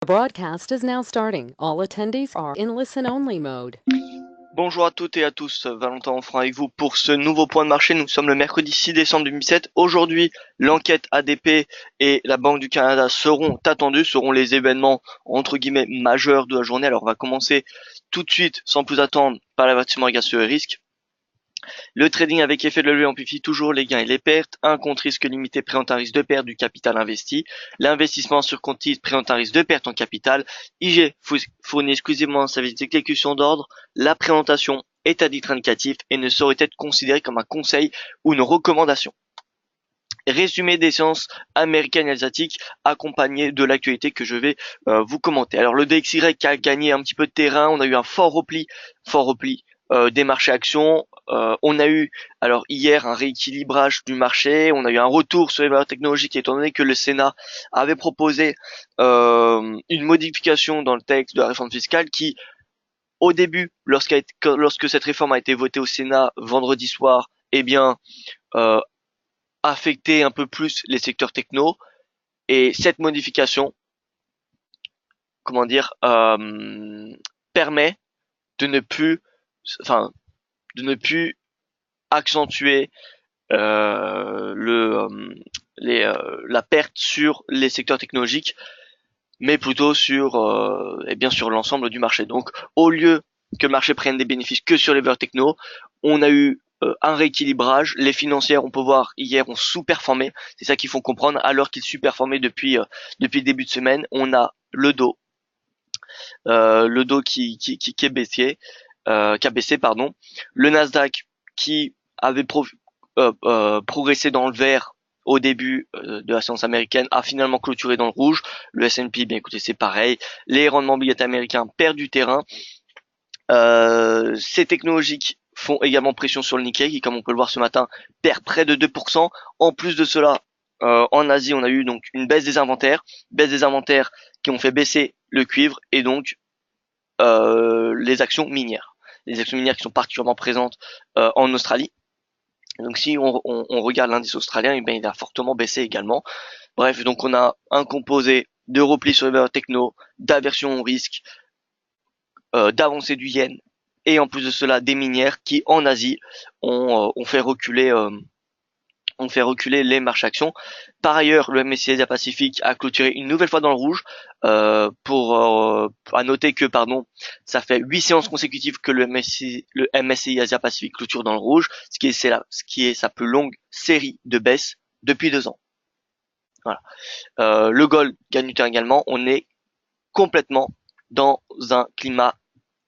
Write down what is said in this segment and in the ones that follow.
Broadcast is now starting. All attendees are in listen-only mode. Bonjour à toutes et à tous, Valentin Enfant avec vous pour ce nouveau point de marché. Nous sommes le mercredi 6 décembre 2007. Aujourd'hui, l'enquête ADP et la Banque du Canada seront attendus, seront les événements entre guillemets majeurs de la journée. Alors on va commencer tout de suite, sans plus attendre, par l'avertissement à gaz sur les risques. Le trading avec effet de levier amplifie toujours les gains et les pertes. Un compte risque limité présente un risque de perte du capital investi. L'investissement sur compte titre présente un risque de perte en capital. IG fournit exclusivement un service d'exécution d'ordre. La présentation est à titre indicatif et ne saurait être considérée comme un conseil ou une recommandation. Résumé des séances américaines et asiatiques accompagné de l'actualité que je vais vous commenter. Alors le DXY a gagné un petit peu de terrain, on a eu un fort repli des marchés actions. On a eu alors hier un rééquilibrage du marché, on a eu un retour sur les valeurs technologiques étant donné que le Sénat avait proposé une modification dans le texte de la réforme fiscale qui au début, lorsque cette réforme a été votée au Sénat vendredi soir, eh bien euh, affecter un peu plus les secteurs techno et cette modification, comment dire, permet de ne plus, enfin, de ne plus accentuer la perte sur les secteurs technologiques, mais plutôt sur, et bien sur l'ensemble du marché. Donc, au lieu que le marché prenne des bénéfices que sur les valeurs techno, on a eu un rééquilibrage. Les financières, on peut voir hier, ont sous-performé. C'est ça qu'il faut comprendre. Alors qu'ils sous-performaient depuis le début de semaine, on a le dos qui est baissé, qui a baissé, pardon. Le Nasdaq qui avait progressé dans le vert au début de la séance américaine a finalement clôturé dans le rouge. Le S&P, bien écoutez, c'est pareil. Les rendements obligataires américains perdent du terrain. Ces technologiques font également pression sur le Nikkei qui, comme on peut le voir ce matin, perd près de 2%. En plus de cela, en Asie, on a eu donc une baisse des inventaires qui ont fait baisser le cuivre et donc les actions minières. Les actions minières qui sont particulièrement présentes en Australie. Donc si on regarde l'indice australien, eh bien, il a fortement baissé également. Bref, donc on a un composé de repli sur les valeurs techno, d'aversion au risque, d'avancée du yen, et en plus de cela des minières qui en Asie ont fait reculer les marchés actions. Par ailleurs, le MSCI Asia Pacific a clôturé une nouvelle fois dans le rouge. À noter que, pardon, ça fait 8 séances consécutives que le MSCI Asia Pacific clôture dans le rouge, ce qui est sa plus longue série de baisses depuis 2 ans. Voilà. Le gold gagne du terrain également. On est complètement dans un climat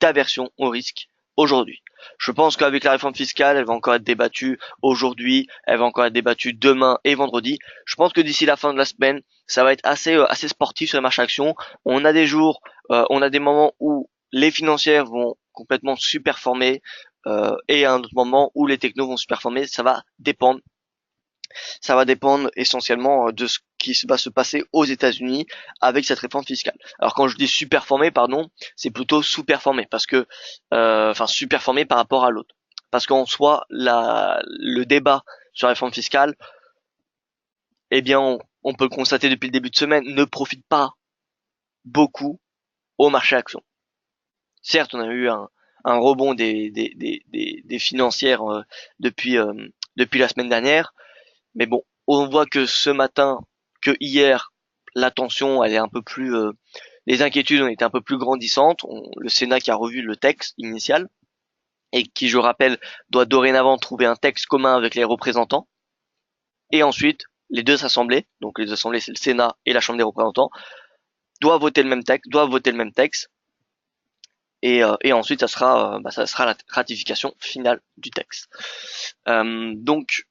d'aversion au risque aujourd'hui. Je pense qu'avec la réforme fiscale, elle va encore être débattue aujourd'hui, elle va encore être débattue demain et vendredi. Je pense que d'ici la fin de la semaine, ça va être assez sportif sur les marchés actions. On a des jours, on a des moments où les financières vont complètement surperformer et à un autre moment où les technos vont surperformer. Ça va dépendre essentiellement de ce qui va se passer aux États-Unis avec cette réforme fiscale. Alors quand je dis sous-performer, pardon, c'est plutôt sous-performer parce que, enfin sous-performer par rapport à l'autre. Parce qu'en soi, le débat sur la réforme fiscale, eh bien, on peut le constater depuis le début de semaine, ne profite pas beaucoup au marché actions. Certes, on a eu un rebond des financières depuis la semaine dernière, mais bon, on voit que ce matin, que hier, la tension, elle est un peu plus, les inquiétudes ont été un peu plus grandissantes. Le Sénat qui a revu le texte initial et qui, je rappelle, doit dorénavant trouver un texte commun avec les représentants. Et ensuite, les deux assemblées, donc les deux assemblées, c'est le Sénat et la Chambre des représentants, doivent voter le même texte. Et ensuite, ça sera la ratification finale du texte. Donc,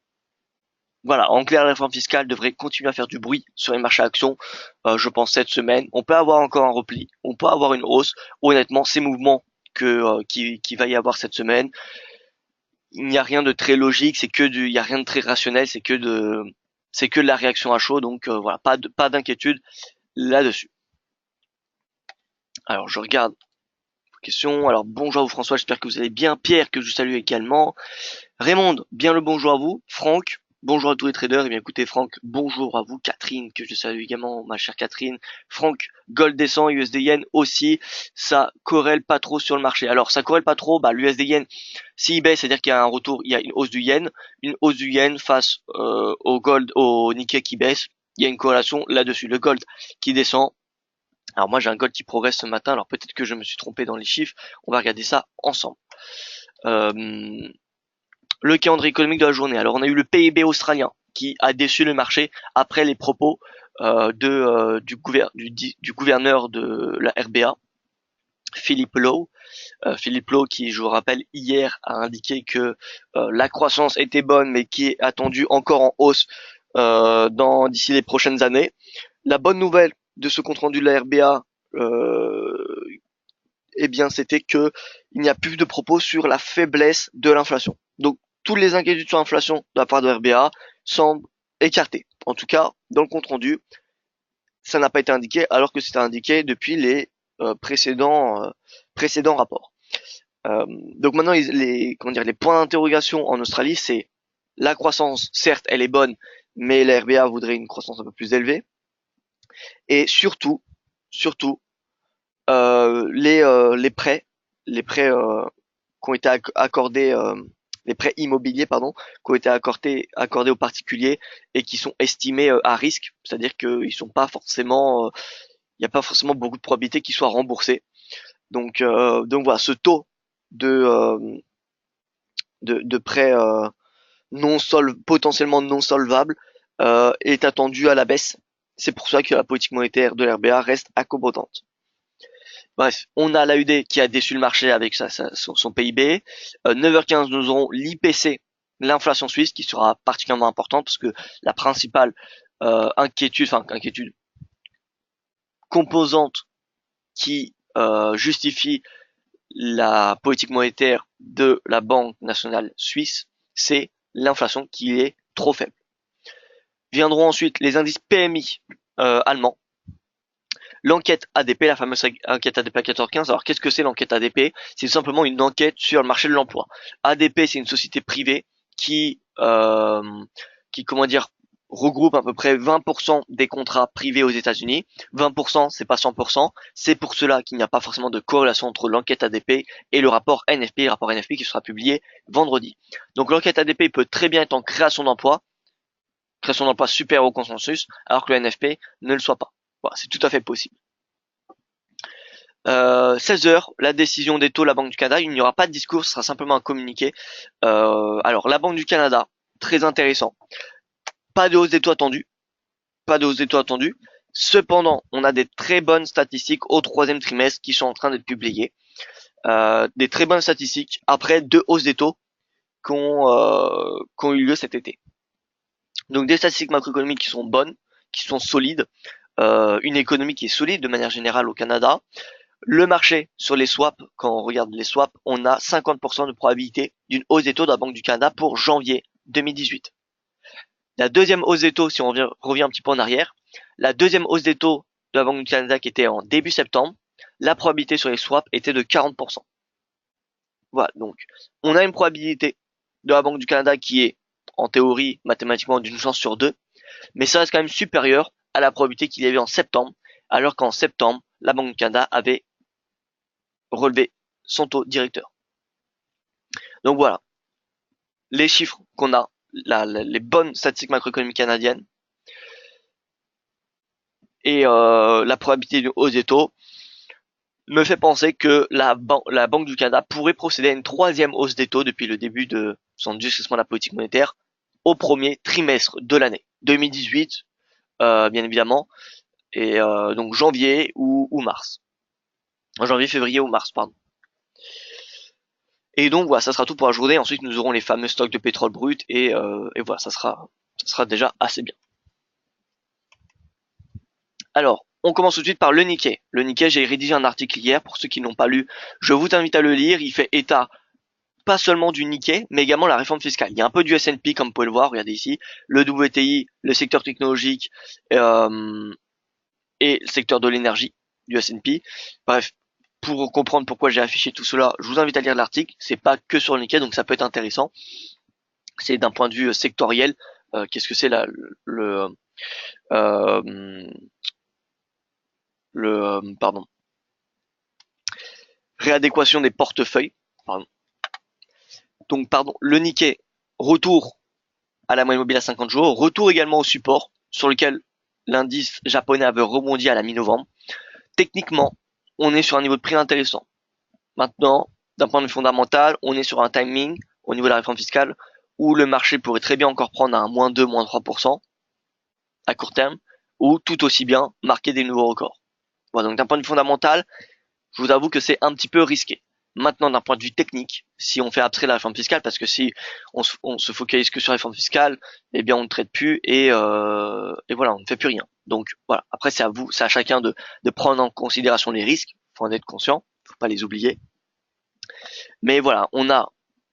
voilà, en clair, la réforme fiscale devrait continuer à faire du bruit sur les marchés actions, je pense cette semaine. On peut avoir encore un repli, on peut avoir une hausse. Honnêtement, ces mouvements qui va y avoir cette semaine, il n'y a rien de très logique, il y a rien de très rationnel, c'est que de la réaction à chaud. Donc voilà, pas d'inquiétude là-dessus. Alors je regarde vos questions. Alors bonjour à vous François, j'espère que vous allez bien. Pierre que je salue également. Raymond, bien le bonjour à vous. Franck, Bonjour à tous les traders, et bien écoutez Franck, bonjour à vous Catherine, que je salue également, ma chère Catherine. Franck, gold descend, USD Yen aussi, ça corrèle pas trop sur le marché. Alors ça corrèle pas trop, l'USD Yen, s'il baisse, c'est-à-dire qu'il y a un retour, il y a une hausse du Yen face au gold, au Nikkei qui baisse, il y a une corrélation là-dessus. Le gold qui descend, alors moi j'ai un gold qui progresse ce matin, alors peut-être que je me suis trompé dans les chiffres, on va regarder ça ensemble. Le calendrier économique de la journée. Alors on a eu le PIB australien qui a déçu le marché après les propos du gouverneur de la RBA, Philip Lowe. Philip Lowe qui, je vous rappelle, hier a indiqué que la croissance était bonne mais qui est attendue encore en hausse d'ici les prochaines années. La bonne nouvelle de ce compte rendu de la RBA, eh bien, c'était que il n'y a plus de propos sur la faiblesse de l'inflation. Donc, toutes les inquiétudes sur l'inflation de la part de RBA semblent écartées. En tout cas, dans le compte rendu, ça n'a pas été indiqué, alors que c'était indiqué depuis les précédents rapports. Donc maintenant, les points d'interrogation en Australie, c'est la croissance. Certes, elle est bonne, mais la RBA voudrait une croissance un peu plus élevée. Et surtout, les prêts, qui ont été accordés, les prêts immobiliers, pardon, qui ont été accordés aux particuliers et qui sont estimés à risque, c'est-à-dire qu'ils sont pas forcément, il n'y a pas forcément beaucoup de probabilité qu'ils soient remboursés. Donc voilà, ce taux de de prêts potentiellement non solvables est attendu à la baisse. C'est pour ça que la politique monétaire de l'RBA reste accommodante. Bref, on a l'AUD qui a déçu le marché avec son PIB. 9h15, nous aurons l'IPC, l'inflation suisse, qui sera particulièrement importante parce que la principale inquiétude, composante qui justifie la politique monétaire de la Banque nationale suisse, c'est l'inflation qui est trop faible. Viendront ensuite les indices PMI allemands. L'enquête ADP, la fameuse enquête ADP à 14h15. Alors qu'est-ce que c'est l'enquête ADP? C'est simplement une enquête sur le marché de l'emploi. ADP, c'est une société privée qui regroupe à peu près 20% des contrats privés aux États-Unis. 20%, c'est pas 100%. C'est pour cela qu'il n'y a pas forcément de corrélation entre l'enquête ADP et le rapport NFP, qui sera publié vendredi. Donc l'enquête ADP peut très bien être en création d'emploi supérieure au consensus, alors que le NFP ne le soit pas. Voilà, c'est tout à fait possible. 16h, la décision des taux de la Banque du Canada. Il n'y aura pas de discours, ce sera simplement un communiqué. Alors, la Banque du Canada, très intéressant. Pas de hausse des taux attendue. Cependant, on a des très bonnes statistiques au troisième trimestre qui sont en train d'être publiées. Des très bonnes statistiques après 2 hausses des taux qui ont eu lieu cet été. Donc des statistiques macroéconomiques qui sont bonnes, qui sont solides. Une économie qui est solide de manière générale au Canada. Le marché sur les swaps, quand on regarde les swaps, on a 50% de probabilité d'une hausse des taux de la Banque du Canada pour janvier 2018. La deuxième hausse des taux, si on revient un petit peu en arrière, la deuxième hausse des taux de la Banque du Canada qui était en début septembre, la probabilité sur les swaps était de 40%. Voilà, donc on a une probabilité de la Banque du Canada qui est en théorie mathématiquement d'une chance sur 2, mais ça reste quand même supérieur à la probabilité qu'il y avait en septembre, alors qu'en septembre, la Banque du Canada avait relevé son taux directeur. Donc voilà, les chiffres qu'on a, les bonnes statistiques macroéconomiques canadiennes et la probabilité d'une hausse des taux me fait penser que la Banque du Canada pourrait procéder à une troisième hausse des taux depuis le début de son durcissement de la politique monétaire au premier trimestre de l'année 2018, bien évidemment, et donc janvier ou mars. Janvier, février ou mars, pardon. Et donc voilà, ça sera tout pour la journée. Ensuite, nous aurons les fameux stocks de pétrole brut et voilà, ça sera déjà assez bien. Alors, on commence tout de suite par le Nikkei. Le Nikkei, j'ai rédigé un article hier. Pour ceux qui n'ont pas lu, je vous invite à le lire. Il fait état pas seulement du Nikkei, mais également la réforme fiscale. Il y a un peu du S&P, comme vous pouvez le voir. Regardez ici, le WTI, le secteur technologique et le secteur de l'énergie du S&P. Bref, pour comprendre pourquoi j'ai affiché tout cela, je vous invite à lire l'article. C'est pas que sur le Nikkei, donc ça peut être intéressant. C'est d'un point de vue sectoriel, qu'est-ce que c'est euh, pardon, réadéquation des portefeuilles. Pardon. Donc, pardon, le Nikkei, retour à la moyenne mobile à 50 jours, retour également au support sur lequel l'indice japonais avait rebondi à la mi-novembre. Techniquement, on est sur un niveau de prix intéressant. Maintenant, d'un point de vue fondamental, on est sur un timing au niveau de la réforme fiscale où le marché pourrait très bien encore prendre un -2, -3% à court terme, ou tout aussi bien marquer des nouveaux records. Voilà, donc d'un point de vue fondamental, je vous avoue que c'est un petit peu risqué. Maintenant, d'un point de vue technique, si on fait abstrait la réforme fiscale, parce que si on se focalise que sur la réforme fiscale, eh bien on ne traite plus et voilà, on ne fait plus rien. Donc voilà, après c'est à vous, c'est à chacun de prendre en considération les risques, faut en être conscient, faut pas les oublier. Mais voilà, on a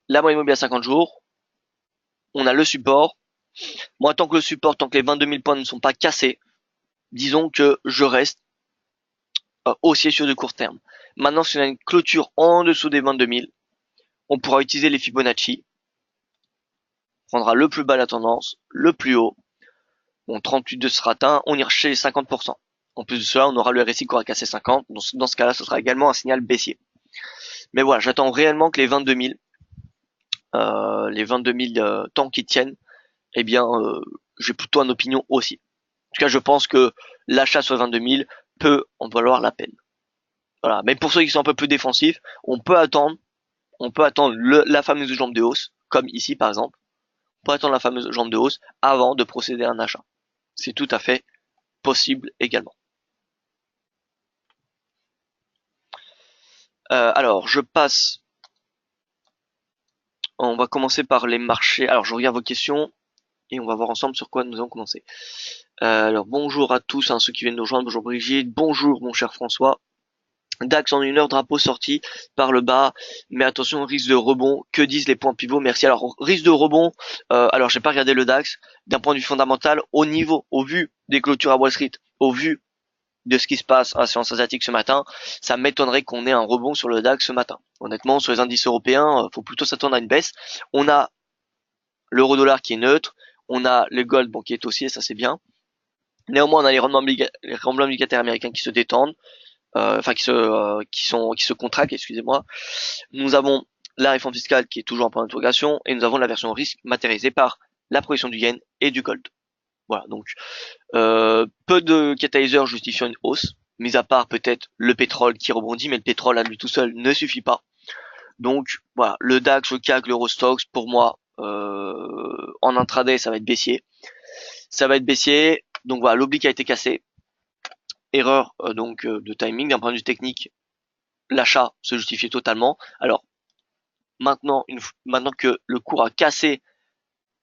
la moyenne mobile à 50 jours, on a le support. Moi, tant que le support, tant que les 22 000 points ne sont pas cassés, disons que je reste haussier sur du court terme. Maintenant, si on a une clôture en dessous des 22 000, on pourra utiliser les Fibonacci. On prendra le plus bas de la tendance, le plus haut. Bon, 38 de sera atteint, on ira chez les 50%. En plus de cela, on aura le RSI qui aura cassé 50. Dans ce cas-là, ce sera également un signal baissier. Mais voilà, j'attends réellement que les 22 000, tant qu'ils tiennent, eh bien, j'ai plutôt une opinion aussi. En tout cas, je pense que l'achat sur 22 000 peut en valoir la peine. Voilà. Mais pour ceux qui sont un peu plus défensifs, on peut attendre la fameuse jambe de hausse, comme ici par exemple. On peut attendre la fameuse jambe de hausse avant de procéder à un achat. C'est tout à fait possible également. Alors, je passe. On va commencer par les marchés. Alors, je regarde vos questions et on va voir ensemble sur quoi nous allons commencer. Alors, bonjour à tous, ceux qui viennent nous rejoindre. Bonjour Brigitte. Bonjour mon cher François. DAX en 1 heure, drapeau sorti par le bas, mais attention, risque de rebond. Que disent les points pivots? Merci. Alors, risque de rebond. Alors, j'ai pas regardé le DAX d'un point de vue fondamental, au vu des clôtures à Wall Street, au vu de ce qui se passe à la séance asiatique ce matin, ça m'étonnerait qu'on ait un rebond sur le DAX ce matin. Honnêtement, sur les indices européens, faut plutôt s'attendre à une baisse. On a l'euro-dollar qui est neutre, on a le gold bon, qui est haussier, ça c'est bien. Néanmoins, on a les rendements obligataires américains qui se détendent, qui se contractent, excusez-moi. Nous avons la réforme fiscale qui est toujours en point d'interrogation et nous avons la version risque matérialisée par la progression du yen et du gold. Voilà, donc peu de catalyseurs justifiant une hausse, mis à part peut-être le pétrole qui rebondit, mais le pétrole à lui tout seul ne suffit pas. Donc voilà, le DAX, le CAC, l'Eurostoxx, pour moi, en intraday, ça va être baissier. Ça va être baissier, donc voilà, l'oblique a été cassé. Erreur de timing, d'un point de vue technique, l'achat se justifiait totalement. Alors maintenant que le cours a cassé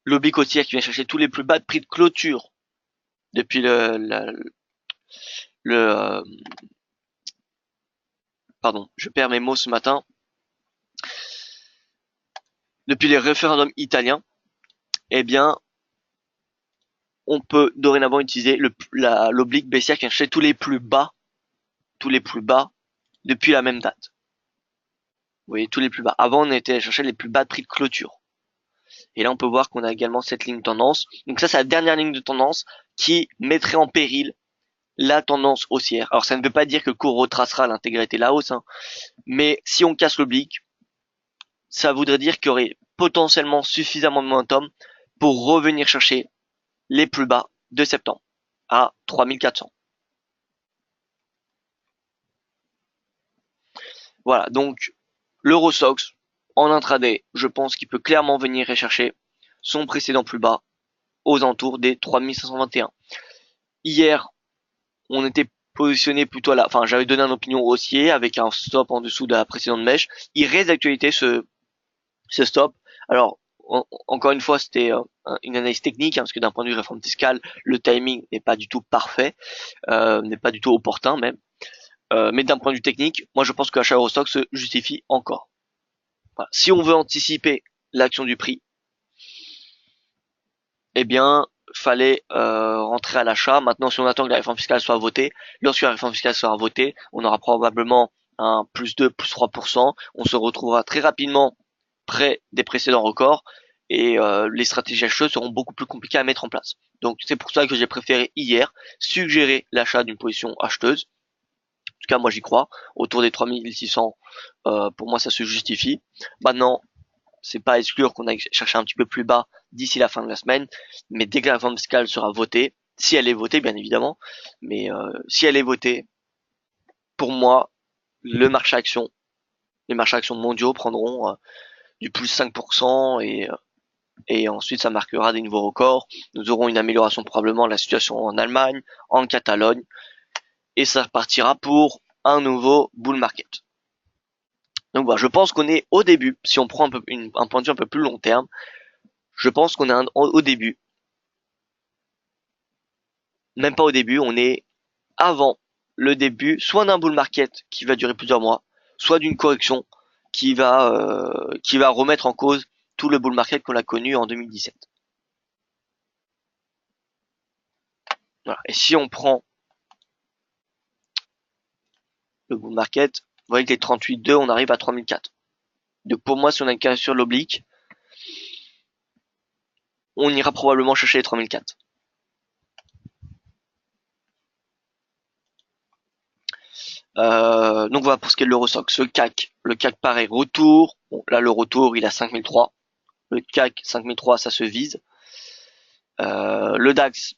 l'oblique haussière qui vient chercher tous les plus bas de prix de clôture depuis pardon, je perds mes mots ce matin. Depuis les référendums italiens, eh bien, on peut dorénavant utiliser l'oblique baissière qui vient chercher tous les plus bas depuis la même date. Vous voyez, tous les plus bas. Avant, on était allé chercher les plus bas de prix de clôture. Et là, on peut voir qu'on a également cette ligne de tendance. Donc ça, c'est la dernière ligne de tendance qui mettrait en péril la tendance haussière. Alors, ça ne veut pas dire que le cours retracera l'intégralité de la hausse, hein. Mais si on casse l'oblique, ça voudrait dire qu'il y aurait potentiellement suffisamment de momentum pour revenir chercher les plus bas de septembre à 3400. Voilà, donc l'Eurostoxx en intraday, je pense qu'il peut clairement venir rechercher son précédent plus bas aux alentours des 3521. Hier, on était positionné plutôt j'avais donné une opinion haussier avec un stop en dessous de la précédente mèche. Il reste d'actualité ce stop. Alors, encore une fois, c'était une analyse technique, parce que d'un point de vue réforme fiscale, le timing n'est pas du tout parfait, n'est pas du tout opportun même. Mais d'un point de vue technique, moi je pense que l'achat Eurostock se justifie encore. Voilà. Si on veut anticiper l'action du prix, eh bien, fallait rentrer à l'achat. Maintenant, si on attend que la réforme fiscale soit votée, lorsque la réforme fiscale sera votée, on aura probablement un +2, +3%. On se retrouvera très rapidement près des précédents records. et les stratégies acheteuses seront beaucoup plus compliquées à mettre en place. Donc c'est pour ça que j'ai préféré hier suggérer l'achat d'une position acheteuse. En tout cas, moi j'y crois. Autour des 3600, pour moi ça se justifie. Maintenant, c'est pas à exclure qu'on aille chercher un petit peu plus bas d'ici la fin de la semaine, mais dès que la réforme fiscale sera votée, si elle est votée bien évidemment, mais si elle est votée, pour moi, le marché action, les marchés actions mondiaux prendront du plus 5% et ensuite ça marquera des nouveaux records. Nous aurons une amélioration probablement de la situation en Allemagne, en Catalogne, et ça partira pour un nouveau bull market. Donc voilà, je pense qu'on est au début, si on prend un point de vue un peu plus long terme, je pense qu'on est au début, même pas au début, on est avant le début, soit d'un bull market qui va durer plusieurs mois, soit d'une correction qui va remettre en cause tout le bull market qu'on a connu en 2017. Voilà. Et si on prend le bull market, vous voyez que les 38,2, on arrive à 3004. Donc pour moi, si on a une cassure de l'oblique, on ira probablement chercher les 3004. Donc voilà pour ce qui est de l'Eurostoxx. Le CAC pareil, retour. Bon, là le retour il a 5003. Le CAC 5003 ça se vise. Le DAX,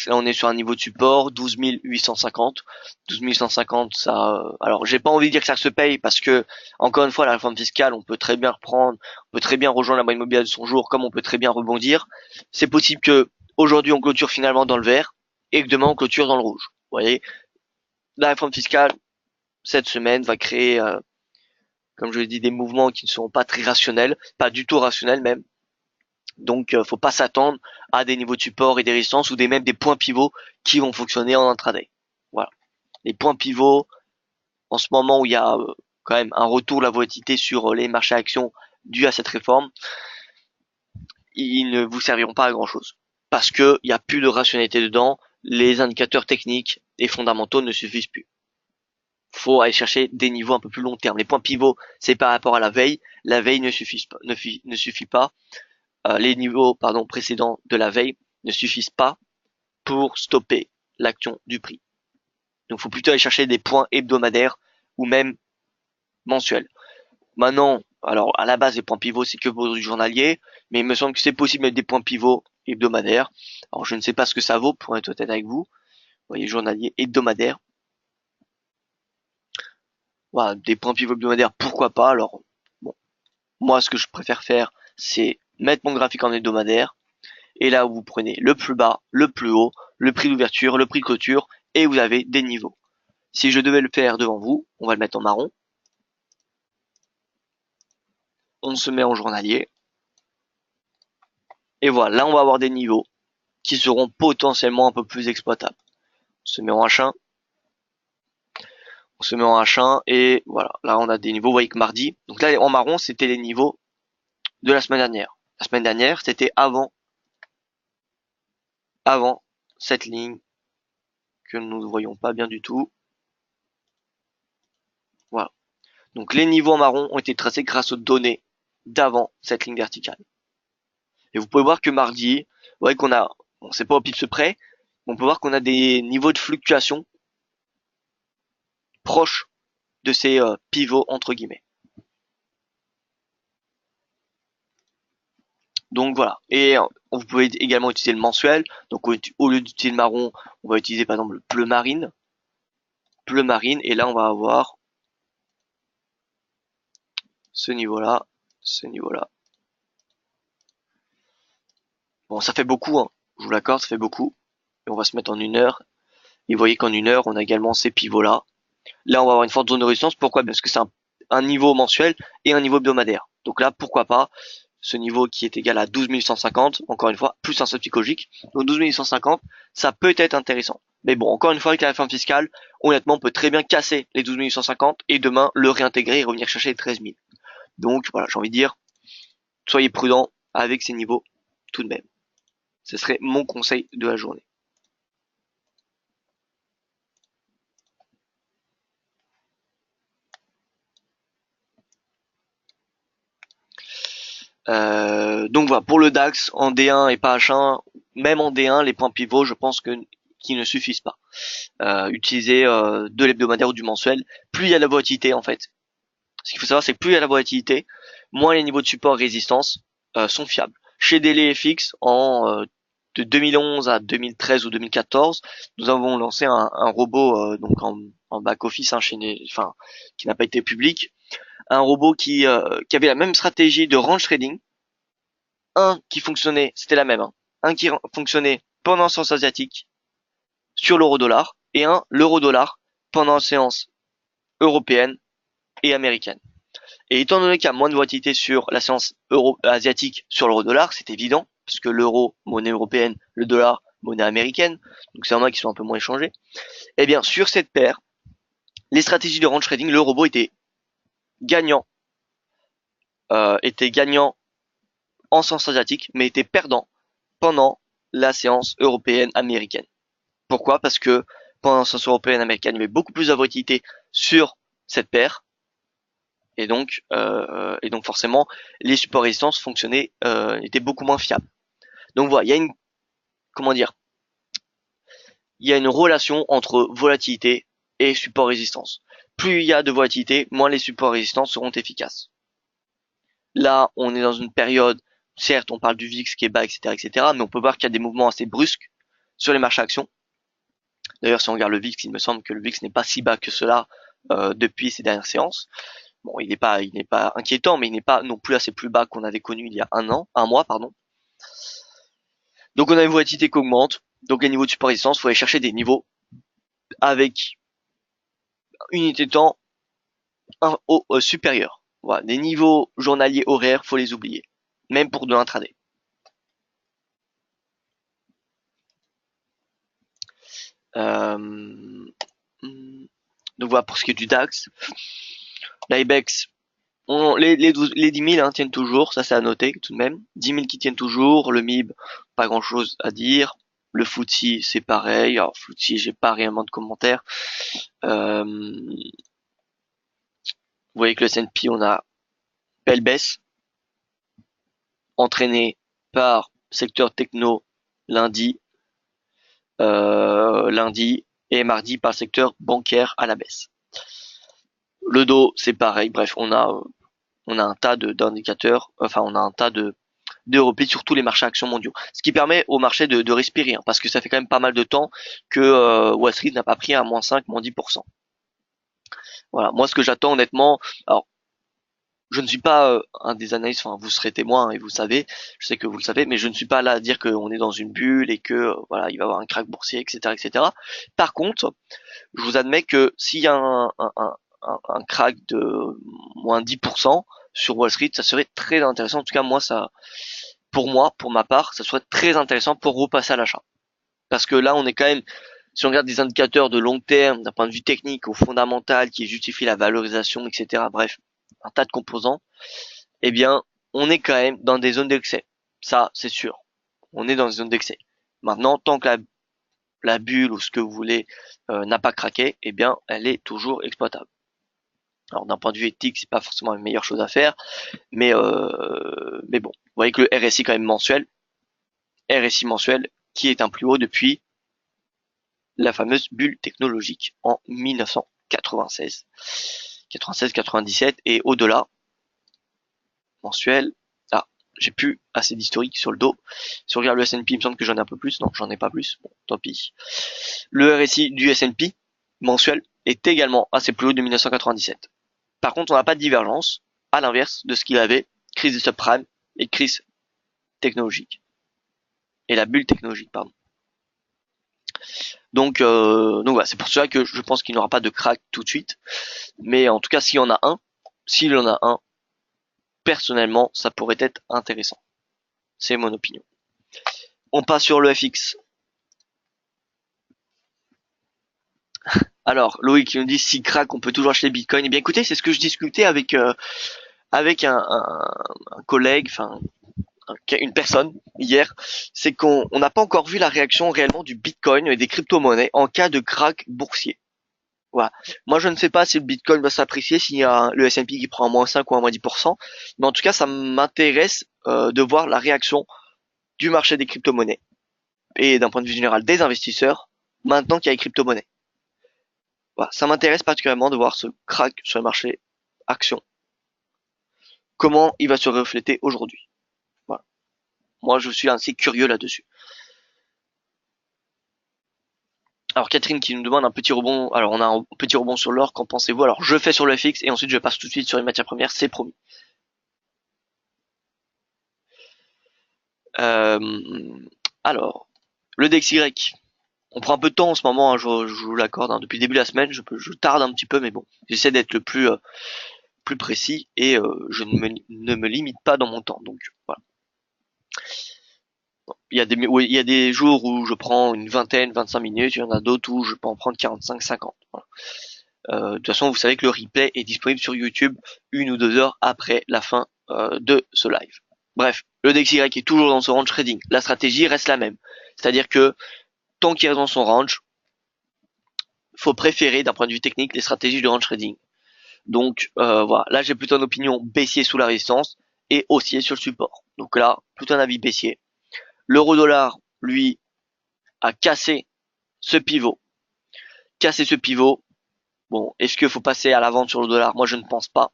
là on est sur un niveau de support 12 850. 12 850 ça. Alors j'ai pas envie de dire que ça se paye parce que encore une fois la réforme fiscale on peut très bien reprendre, on peut très bien rejoindre la moyenne immobilière de son jour comme on peut très bien rebondir. C'est possible que aujourd'hui on clôture finalement dans le vert et que demain on clôture dans le rouge. Vous voyez, la réforme fiscale cette semaine va créer, comme je l'ai dit, des mouvements qui ne seront pas très rationnels, pas du tout rationnels même. Donc, faut pas s'attendre à des niveaux de support et des résistances ou même des points pivots qui vont fonctionner en intraday. Voilà. Les points pivots, en ce moment où il y a quand même un retour de la volatilité sur les marchés actions dû à cette réforme, ils ne vous serviront pas à grand chose. Parce que il n'y a plus de rationalité dedans, les indicateurs techniques et fondamentaux ne suffisent plus. Faut aller chercher des niveaux un peu plus long terme. Les points pivots, c'est par rapport à la veille. La veille ne suffit pas. Les niveaux, précédents de la veille ne suffisent pas pour stopper l'action du prix. Donc, faut plutôt aller chercher des points hebdomadaires ou même mensuels. Maintenant, alors, à la base, les points pivots, c'est que pour du journalier, mais il me semble que c'est possible de mettre des points pivots hebdomadaires. Alors, je ne sais pas ce que ça vaut, pour être honnête avec vous. Vous voyez, journalier, hebdomadaire. Voilà, des points pivots hebdomadaires, pourquoi pas. Alors, bon, moi, ce que je préfère faire, c'est mettre mon graphique en hebdomadaire. Et là, vous prenez le plus bas, le plus haut, le prix d'ouverture, le prix de clôture, et vous avez des niveaux. Si je devais le faire devant vous, on va le mettre en marron. On se met en journalier. Et voilà, là, on va avoir des niveaux qui seront potentiellement un peu plus exploitables. On se met en H1. On se met en H1 et voilà, là on a des niveaux, vous voyez que mardi. Donc là en marron, c'était les niveaux de la semaine dernière. La semaine dernière, c'était avant cette ligne que nous ne voyons pas bien du tout. Voilà. Donc les niveaux en marron ont été tracés grâce aux données d'avant cette ligne verticale. Et vous pouvez voir que mardi, vous voyez qu'on a, bon, c'est pas au pips près, mais on peut voir qu'on a des niveaux de fluctuation proches de ces pivots entre guillemets. Donc voilà. Et vous pouvez également utiliser le mensuel. Donc au lieu d'utiliser le marron, on va utiliser par exemple le bleu marine. Bleu marine. Et là, on va avoir ce niveau-là. Ce niveau-là. Bon, ça fait beaucoup, hein. Je vous l'accorde, ça fait beaucoup. Et on va se mettre en 1 heure. Et vous voyez qu'en 1 heure, on a également ces pivots-là. Là, on va avoir une forte zone de résistance. Pourquoi? Parce que c'est un niveau mensuel et un niveau hebdomadaire. Donc là, pourquoi pas ce niveau qui est égal à 12 150, encore une fois, plus un seuil psychologique. Donc 12 150, ça peut être intéressant. Mais bon, encore une fois, avec la réforme fiscale, honnêtement, on peut très bien casser les 12 150 et demain le réintégrer et revenir chercher les 13 000. Donc voilà, j'ai envie de dire, soyez prudents avec ces niveaux tout de même. Ce serait mon conseil de la journée. Donc voilà, pour le DAX en D1 et pas H1, même en D1, les points pivots, je pense que qu'ils ne suffisent pas. Utiliser de l'hebdomadaire ou du mensuel, plus il y a de la volatilité en fait. Ce qu'il faut savoir, c'est que plus il y a la volatilité, moins les niveaux de support et résistance sont fiables. Chez DailyFX, de 2011 à 2013 ou 2014, nous avons lancé un robot donc en back office, enfin, qui n'a pas été public, un robot qui avait la même stratégie de range trading, un qui fonctionnait, c'était la même, hein, un qui fonctionnait pendant la séance asiatique sur l'euro-dollar et un l'euro-dollar pendant la séance européenne et américaine. Et étant donné qu'il y a moins de volatilité sur la séance asiatique sur l'euro-dollar, c'est évident, parce que l'euro, monnaie européenne, le dollar, monnaie américaine, donc c'est normal qu'ils soient un peu moins échangés. Eh bien, sur cette paire, les stratégies de range trading, le robot gagnant, était gagnant en séance asiatique, mais était perdant pendant la séance européenne américaine. Pourquoi? Parce que pendant la séance européenne américaine, il y avait beaucoup plus de volatilité sur cette paire, et donc forcément les supports résistance fonctionnaient étaient beaucoup moins fiables. Donc voilà, il y a une relation entre volatilité et support résistance. Plus il y a de volatilité, moins les supports résistance seront efficaces. Là, on est dans une période, certes, on parle du VIX qui est bas, etc., mais on peut voir qu'il y a des mouvements assez brusques sur les marchés actions. D'ailleurs, si on regarde le VIX, il me semble que le VIX n'est pas si bas que cela depuis ces dernières séances. Bon, il n'est pas inquiétant, mais il n'est pas non plus assez plus bas qu'on avait connu il y a un mois, pardon. Donc on a une volatilité qui augmente, donc les niveaux de support résistance, il faut aller chercher des niveaux avec une unité de temps supérieure. Voilà, des niveaux journaliers horaires, faut les oublier, même pour de l'intraday. Donc voilà pour ce qui est du DAX. L'IBEX, les 10 000 tiennent toujours, ça c'est à noter tout de même. 10 000 qui tiennent toujours, le MIB, pas grand chose à dire. Le FTSE, c'est pareil. Alors FTSE, j'ai pas réellement de commentaires. Vous voyez que le S&P, on a belle baisse, entraînée par secteur techno lundi, et mardi par secteur bancaire à la baisse. Le Dow, c'est pareil. Bref, on a un tas d'indicateurs, enfin on a un tas de replis sur tous les marchés actions mondiaux. Ce qui permet au marché de respirer, hein, parce que ça fait quand même pas mal de temps que Wall Street n'a pas pris un -5, -10%. Voilà, moi ce que j'attends honnêtement, alors je ne suis pas un des analystes, enfin vous serez témoin et vous savez, je sais que vous le savez, mais je ne suis pas là à dire qu'on est dans une bulle et que voilà il va y avoir un crack boursier, etc., etc. Par contre, je vous admets que s'il y a un crack de -10% sur Wall Street, ça serait très intéressant. En tout cas, pour ma part, ça serait très intéressant pour repasser à l'achat. Parce que là, on est quand même, si on regarde des indicateurs de long terme, d'un point de vue technique, ou fondamental, qui justifient la valorisation, etc., bref, un tas de composants, eh bien, on est quand même dans des zones d'excès. Ça, c'est sûr. On est dans des zones d'excès. Maintenant, tant que la bulle ou ce que vous voulez n'a pas craqué, eh bien, elle est toujours exploitable. Alors d'un point de vue éthique, c'est pas forcément la meilleure chose à faire, mais bon, vous voyez que le RSI quand même mensuel, qui est un plus haut depuis la fameuse bulle technologique en 1996, 96-97 et au-delà mensuel. Ah, j'ai plus assez d'historique sur le dos. Si on regarde le S&P, il me semble que j'en ai un peu plus. Non, j'en ai pas plus. Bon, tant pis. Le RSI du S&P mensuel est également assez plus haut de 1997. Par contre, on n'a pas de divergence, à l'inverse de ce qu'il avait, crise des subprimes et crise technologique. Et la bulle technologique, pardon. Donc voilà, c'est pour cela que je pense qu'il n'y aura pas de crack tout de suite. Mais en tout cas, s'il y en a un, personnellement, ça pourrait être intéressant. C'est mon opinion. On passe sur le FX. Alors, Loïc qui nous dit si crack, on peut toujours acheter Bitcoin. Eh bien, écoutez, c'est ce que je discutais avec un collègue, enfin une personne hier, c'est qu'on n'a pas encore vu la réaction réellement du Bitcoin et des crypto-monnaies en cas de crack boursier. Voilà. Moi, je ne sais pas si le Bitcoin va s'apprécier, s'il y a le S&P qui prend un -5 ou un -10%, mais en tout cas, ça m'intéresse de voir la réaction du marché des crypto-monnaies et d'un point de vue général des investisseurs maintenant qu'il y a les crypto-monnaies. Voilà. Ça m'intéresse particulièrement de voir ce crack sur le marché action. Comment il va se refléter aujourd'hui. Voilà. Moi, je suis assez curieux là-dessus. Alors Catherine qui nous demande un petit rebond. Alors on a un petit rebond sur l'or, qu'en pensez-vous? Alors je fais sur le FX et ensuite je passe tout de suite sur les matières premières, c'est promis. Euh, alors, le DXY, on prend un peu de temps en ce moment, hein, je vous l'accorde, hein, depuis le début de la semaine, je tarde un petit peu, mais bon, j'essaie d'être le plus précis et je ne me limite pas dans mon temps. Donc voilà. Il y a des jours où je prends une vingtaine, 25 minutes, il y en a d'autres où je peux en prendre 45, 50. Voilà. De toute façon, vous savez que le replay est disponible sur YouTube 1 ou 2 heures après la fin de ce live. Bref, le DXY est toujours dans son range trading. La stratégie reste la même. C'est-à-dire que tant qu'il reste dans son range, faut préférer d'un point de vue technique les stratégies de range trading. Donc voilà, là j'ai plutôt une opinion baissier sous la résistance et haussier sur le support. Donc là, plutôt un avis baissier. L'euro dollar, lui, a cassé ce pivot. Cassé ce pivot. Bon, est-ce qu'il faut passer à la vente sur le dollar? Moi je ne pense pas.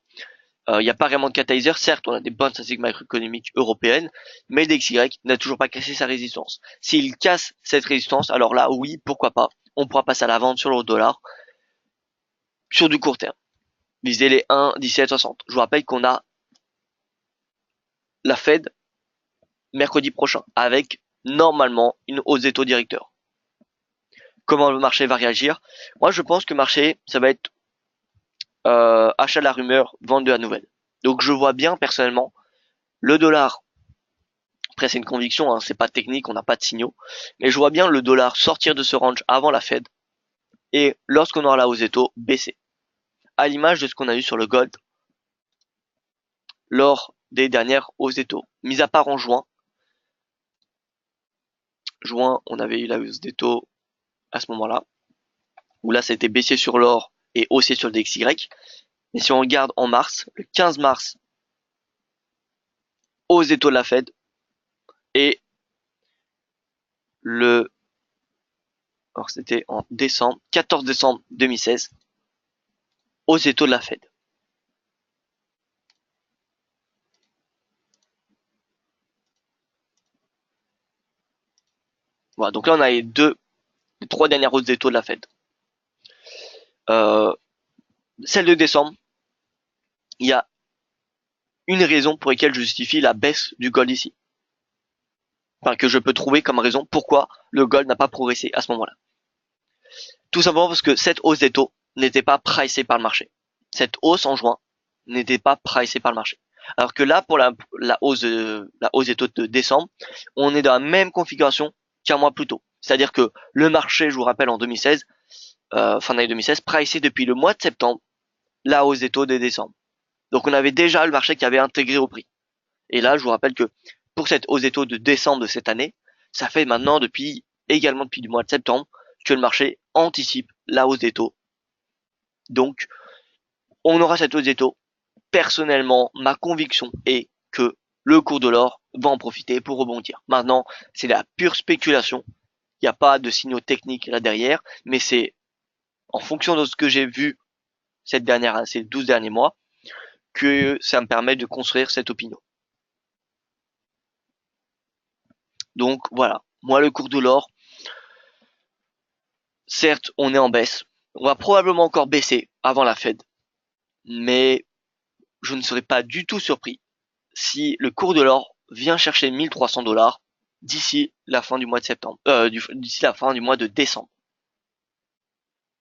Il n'y a pas vraiment de catalyseur. Certes, on a des bonnes statistiques macroéconomiques européennes, mais le DXY n'a toujours pas cassé sa résistance. S'il casse cette résistance, alors là, oui, pourquoi pas. On pourra passer à la vente sur le dollar sur du court terme. Viser les 1,1760. Je vous rappelle qu'on a la Fed mercredi prochain avec normalement une hausse des taux directeurs. Comment le marché va réagir? Moi, je pense que le marché, ça va être achat de la rumeur, vente de la nouvelle. Donc je vois bien personnellement le dollar. Après, c'est une conviction, hein, c'est pas technique, on n'a pas de signaux. Mais je vois bien le dollar sortir de ce range avant la Fed et lorsqu'on aura la hausse des taux, baisser. À l'image de ce qu'on a eu sur le gold lors des dernières hausses des taux. Mis à part en juin. Juin, on avait eu la hausse des taux à ce moment-là. Où là, c'était baissier sur l'or et haussier sur le DXY. Mais si on regarde en mars, le 15 mars, hausse des taux de la Fed et le alors c'était en décembre, 14 décembre 2016, hausse des taux de la Fed. Voilà, donc là on a les 3 dernières hausses des taux de la Fed. Celle de décembre, il y a une raison pour laquelle je justifie la baisse du gold ici. Enfin, que je peux trouver comme raison pourquoi le gold n'a pas progressé à ce moment-là. Tout simplement parce que cette hausse des taux n'était pas pricée par le marché. Cette hausse en juin n'était pas pricée par le marché. Alors que là, pour la hausse des taux de décembre, on est dans la même configuration qu'un mois plus tôt. C'est-à-dire que le marché, je vous rappelle, en 2016, fin d'année 2016, pricé depuis le mois de septembre la hausse des taux de décembre. Donc on avait déjà le marché qui avait intégré au prix. Et là, je vous rappelle que pour cette hausse des taux de décembre de cette année, ça fait maintenant également depuis le mois de septembre, que le marché anticipe la hausse des taux. Donc, on aura cette hausse des taux. Personnellement, ma conviction est que le cours de l'or va en profiter pour rebondir. Maintenant, c'est la pure spéculation. Il n'y a pas de signaux techniques là derrière, mais c'est en fonction de ce que j'ai vu ces 12 derniers mois, que ça me permet de construire cette opinion. Donc voilà, moi le cours de l'or, certes on est en baisse, on va probablement encore baisser avant la Fed, mais je ne serais pas du tout surpris si le cours de l'or vient chercher 1 300 $ d'ici la fin du mois de septembre, d'ici la fin du mois de décembre.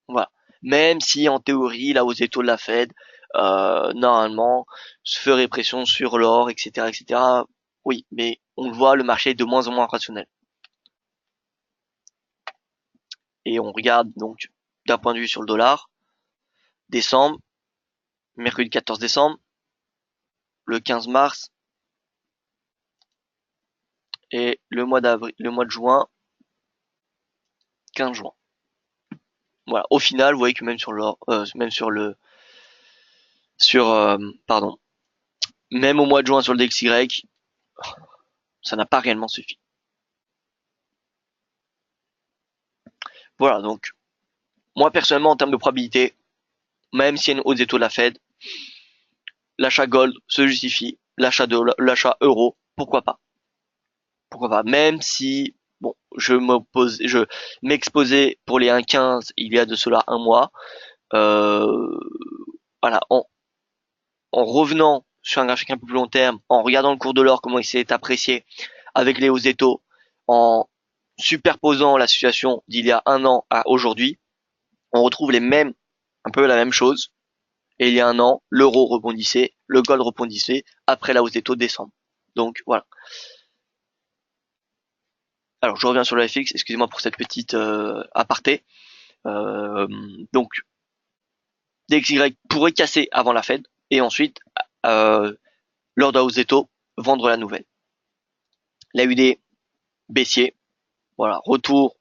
Voilà. Même si en théorie la hausse des taux de la Fed, normalement, se ferait pression sur l'or, etc., etc. Oui, mais on le voit, le marché est de moins en moins rationnel. Et on regarde donc d'un point de vue sur le dollar, décembre, mercredi 14 décembre, le 15 mars et le mois de juin, 15 juin. Voilà. Au final, vous voyez que même sur l'or, pardon, même au mois de juin sur le DXY, ça n'a pas réellement suffi. Voilà, donc moi personnellement en termes de probabilité, même s'il y a une hausse des taux de la Fed, l'achat gold se justifie, l'achat euro, pourquoi pas. Pourquoi pas. Même si bon, je m'exposais pour les 1,15 il y a de cela un mois. Voilà, en revenant sur un graphique un peu plus long terme, en regardant le cours de l'or, comment il s'est apprécié avec les hausses des taux, en superposant la situation d'il y a un an à aujourd'hui, on retrouve un peu la même chose. Et il y a un an, l'euro rebondissait, le gold rebondissait après la hausse des taux de décembre. Donc voilà. Alors je reviens sur le FX, excusez-moi pour cette petite aparté. Donc DXY pourrait casser avant la Fed et ensuite, lors de la hausse des taux, vendre la nouvelle. La UD baissier, voilà, retour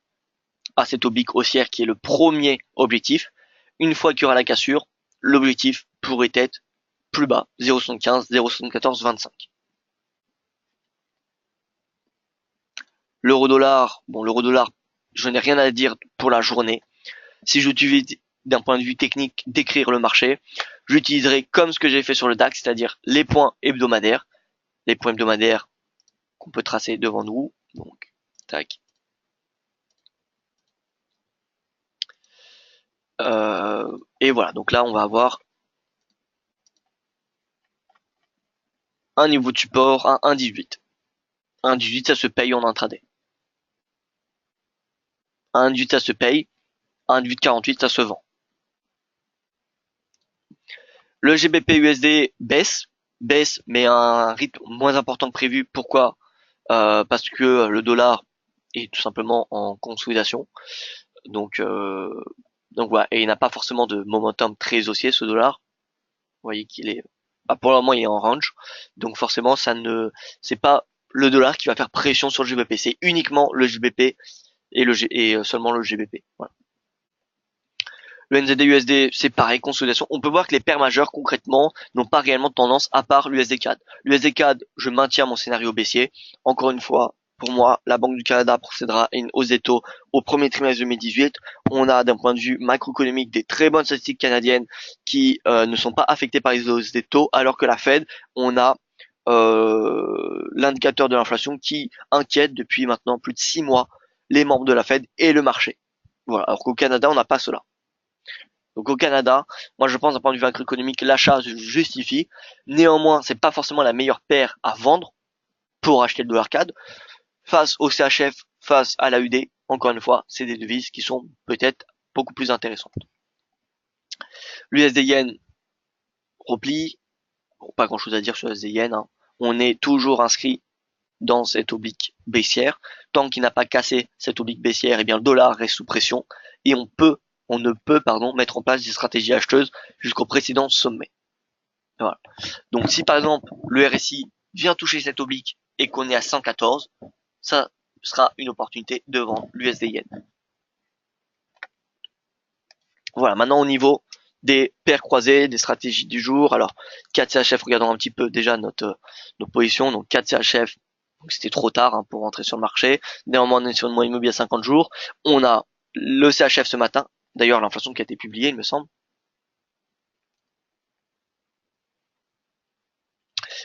à cette oblique haussière qui est le premier objectif. Une fois qu'il y aura la cassure, l'objectif pourrait être plus bas, 0,75, 0,74, 25. L'euro-dollar, bon, l'euro-dollar, je n'ai rien à dire pour la journée. Si je devais, d'un point de vue technique, décrire le marché, j'utiliserai comme ce que j'ai fait sur le DAX, c'est-à-dire les points hebdomadaires. Les points hebdomadaires qu'on peut tracer devant nous. Donc, tac. Et voilà, donc là, on va avoir un niveau de support, un 1,18. 1,18, ça se paye en intraday. 1,18, ça se paye. 1,1848, ça se vend. Le GBP USD baisse, mais à un rythme moins important que prévu. Pourquoi? Parce que le dollar est tout simplement en consolidation. Donc voilà, et il n'a pas forcément de momentum très haussier ce dollar. Vous voyez qu'il est, pour le moment, il est en range. Donc forcément, c'est pas le dollar qui va faire pression sur le GBP. C'est uniquement le GBP et seulement le GBP. Voilà. Le NZD-USD, c'est pareil, consolidation. On peut voir que les paires majeures, concrètement, n'ont pas réellement de tendance à part l'USD-CAD. L'USD-CAD, je maintiens mon scénario baissier. Encore une fois, pour moi, la Banque du Canada procédera à une hausse des taux au premier trimestre 2018. On a, d'un point de vue macroéconomique, des très bonnes statistiques canadiennes qui ne sont pas affectées par les hausses des taux, alors que la Fed, on a l'indicateur de l'inflation qui inquiète depuis maintenant plus de 6 mois les membres de la Fed et le marché. Voilà. Alors qu'au Canada, on n'a pas cela. Donc au Canada, moi je pense d'un point de vue macroéconomique, l'achat se justifie. Néanmoins, c'est pas forcément la meilleure paire à vendre pour acheter le dollar CAD. Face au CHF, face à la UD, encore une fois, c'est des devises qui sont peut-être beaucoup plus intéressantes. L'USD Yen replie, bon, pas grand chose à dire sur l'USD Yen. Hein. On est toujours inscrit dans cette oblique baissière. Tant qu'il n'a pas cassé cette oblique baissière, eh bien le dollar reste sous pression et on ne peut mettre en place des stratégies acheteuses jusqu'au précédent sommet. Voilà. Donc si par exemple le RSI vient toucher cette oblique et qu'on est à 114, ça sera une opportunité devant l'USD Yen. Voilà, maintenant au niveau des paires croisées, des stratégies du jour. Alors 4 CHF, regardons un petit peu déjà notre position. Donc 4 CHF, c'était trop tard hein, pour rentrer sur le marché. Néanmoins, on est sur une moyenne mobile à 50 jours. On a le CHF ce matin. D'ailleurs, l'inflation qui a été publiée, il me semble.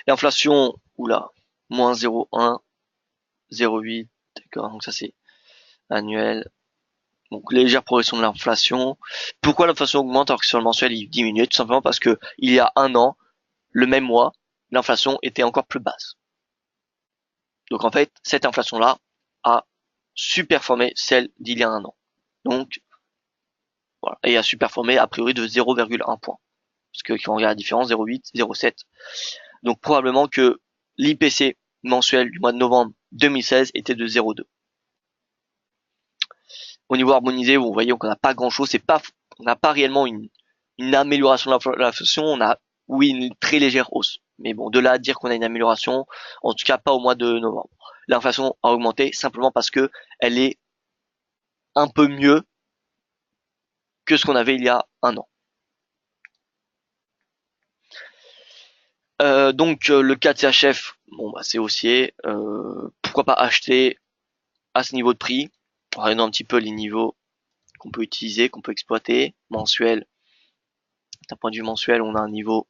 L'inflation, oula, moins 0,1, 0,8, d'accord, donc ça c'est annuel. Donc légère progression de l'inflation. Pourquoi l'inflation augmente alors que sur le mensuel il diminue? Tout simplement parce que il y a un an, le même mois, l'inflation était encore plus basse. Donc en fait, cette inflation-là a superformé celle d'il y a un an. Donc voilà, et a superformé a priori de 0,1 point. Parce que quand on regarde la différence, 0,8, 0,7. Donc probablement que l'IPC mensuel du mois de novembre 2016 était de 0,2. Au niveau harmonisé, vous voyez qu'on n'a pas grand chose, on n'a pas réellement une amélioration de l'inflation, on a, oui, une très légère hausse. Mais bon, de là à dire qu'on a une amélioration, en tout cas pas au mois de novembre. L'inflation a augmenté simplement parce que elle est un peu mieux que ce qu'on avait il y a un an. Donc le cas de CHF, bon bah c'est haussier. Pourquoi pas acheter à ce niveau de prix. Regardons un petit peu les niveaux qu'on peut utiliser, qu'on peut exploiter. Mensuel. D'un point de vue mensuel, on a un niveau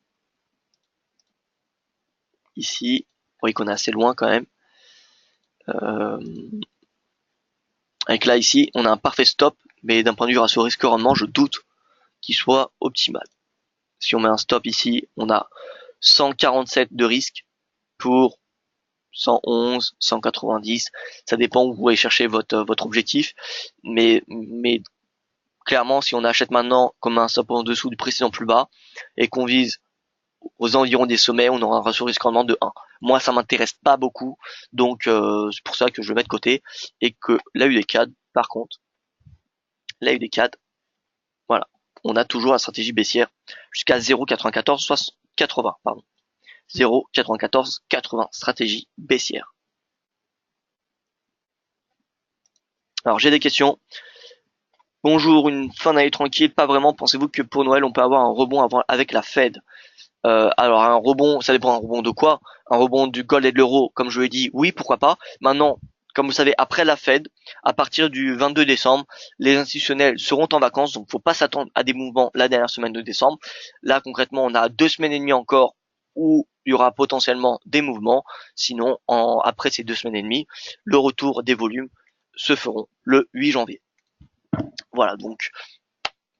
ici. Vous voyez qu'on est assez loin quand même. Avec là ici, on a un parfait stop, mais d'un point de vue ratio risque-rendement, je doute qu'il soit optimal. Si on met un stop ici, on a 147 de risque pour 111, 190. Ça dépend où vous voulez chercher votre objectif. Mais clairement, si on achète maintenant comme un stop en dessous du précédent plus bas et qu'on vise aux environs des sommets, on aura un ratio risque-rendement de 1. Moi, ça m'intéresse pas beaucoup, donc c'est pour ça que je le mets de côté et que là des cadres, par contre, là des cadres, voilà, on a toujours la stratégie baissière jusqu'à 0,94 80, pardon. 0,94 80 stratégie baissière. Alors j'ai des questions. Bonjour, une fin d'année tranquille, pas vraiment. Pensez-vous que pour Noël on peut avoir un rebond avec la Fed? Alors un rebond, ça dépend un rebond de quoi? Un rebond du gold et de l'euro, comme je l'ai dit, oui, pourquoi pas. Maintenant, comme vous savez, après la Fed, à partir du 22 décembre, les institutionnels seront en vacances, donc faut pas s'attendre à des mouvements la dernière semaine de décembre. Là, concrètement, on a 2 semaines et demie encore où il y aura potentiellement des mouvements. Sinon, après ces 2 semaines et demie, le retour des volumes se feront le 8 janvier. Voilà, donc